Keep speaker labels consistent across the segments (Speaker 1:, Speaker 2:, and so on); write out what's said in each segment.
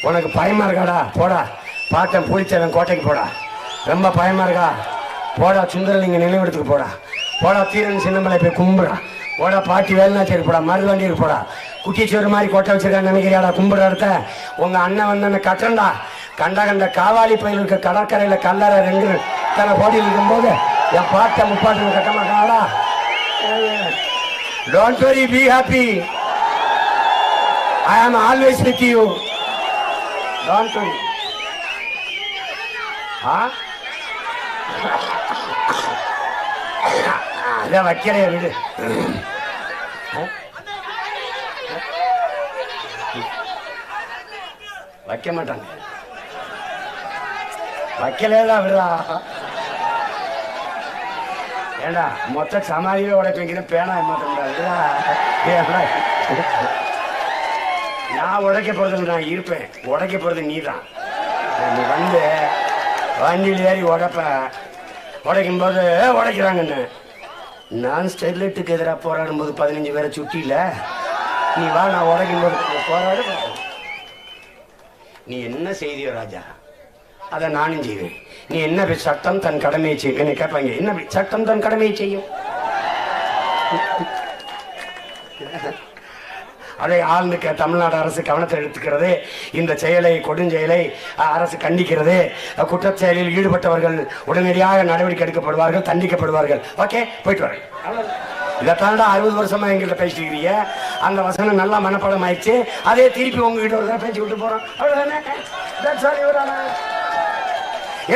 Speaker 1: உனக்கு பயமா இருக்காடா? போடா. பாட்டன் புளிச்சவன் கோட்டைக்கு போடா. ரொம்ப பயமா இருக்கா? போடா. சுந்தரலிங்க நினைவிடத்துக்கு போடா. போடா. தீரன் சின்னமலை போய் கும்பிடா. போடா. பாட்டி வேலுநாச்சியர் போடா. மருதுவண்டிக்கு போடா. குட்டிச்சோறு மாதிரி கோட்டை வச்சிருக்கான்னு நினைக்கிறியாடா? கும்பிட இடத்த உங்க அண்ணன் வந்து கட்டண்டா. கண்ட காவாலி பயில் இருக்க கடற்கரையில கல்லறை 2 தன போட்டியில் இருக்கும்போது என் பாட்டை முப்பாட்டு கட்ட மாட்டாங்களா? Don't worry, be happy. I am always with you. Don't worry. அதான் வைக்கலையா வீடு? வைக்க மாட்டாங்க. வைக்கலேதான் விடுறா. ஏண்டா மொத்த சமாதியே உடைப்பீங்க, பேனா மாட்டேன். நான் உடைக்க போறது நான் இருப்பேன், உடைக்க போறது நீ தான். நீ வந்து வண்டியில் ஏறி உடைக்கும் போது உடைக்கிறாங்கன்னு நான் ஸ்டெர்லைட்டுக்கு எதிராக போராடும் போது 15 பேரை சுட்டியில நீ வா, நான் உடைக்கும் போது போராடு. நீ என்ன செய்தியோ ராஜா, அதை நானும் செய்வேன். நீ என்ன சட்டம் தன் கடமையை செய்யும் என்ன கேட்பாங்க. என்ன சட்டம் தன் கடமையை செய்யும்? அதை ஆழ்ந்து தமிழ்நாடு அரசு கவனத்தில் எடுத்துக்கிறது. இந்த செயலை, கொடுஞ்செயலை அரசு கண்டிக்கிறது. குற்றச் செயலில் ஈடுபட்டவர்கள் உடனடியாக நடவடிக்கை எடுக்கப்படுவார்கள், தண்டிக்கப்படுவார்கள். ஓகே, போயிட்டு வரேன். இதைத்தாண்டா 60 வருஷமா எங்கள்கிட்ட பேசிட்டு இருக்கிறீங்க. அந்த வசனம் நல்லா மனப்பாடம் ஆயிடுச்சு. அதே திருப்பி உங்ககிட்ட ஒரு பேச்சு விட்டு போறோம். அவ்வளவுதானே?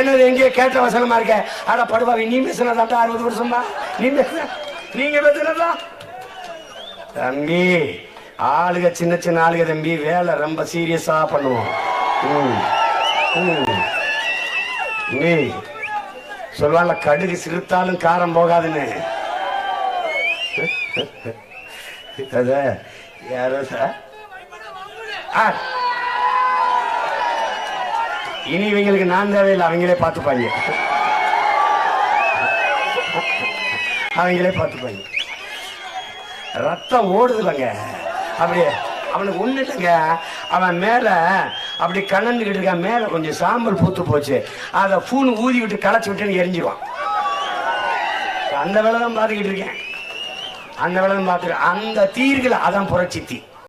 Speaker 1: என்னது எங்கேயோ கேட்ட வசனமா இருக்க? ஆனா படுவாவி, நீ பேசுனதாட்டா 60 வருஷமா நீங்க பேசுனதா? தம்பி, ஆளுக சின்ன சின்ன ஆளுக தம்பி, வேலை ரொம்ப சீரியஸா பண்ணுவோம். நீ சொல்வாங்க கடுகு சிறுத்தாலும் காரம் போகாதுன்னு. அத யாரோ இனி இவங்களுக்கு நான் தேவையில்லை, அவங்களே பார்த்துப்பாங்க. அவங்களே பார்த்துப்பாங்க. ரத்தம் ஓடுதுலங்க அப்படியே. அவனுக்கு ஒண்ணு இல்லைங்க, அவன் மேல அப்படி கலந்துகிட்டு இருக்கான். மேல கொஞ்சம் சாம்பல் பூத்து போச்சு, அதை பூனு ஊதி விட்டு களைச்சி விட்டு எரிஞ்சிருவான். அந்த வேலை தான் பார்த்துக்கிட்டு இருக்கேன். அந்த வேலை தான் பார்த்துருக்கேன். அந்த தீர்களை அதான் புரட்சி தீ.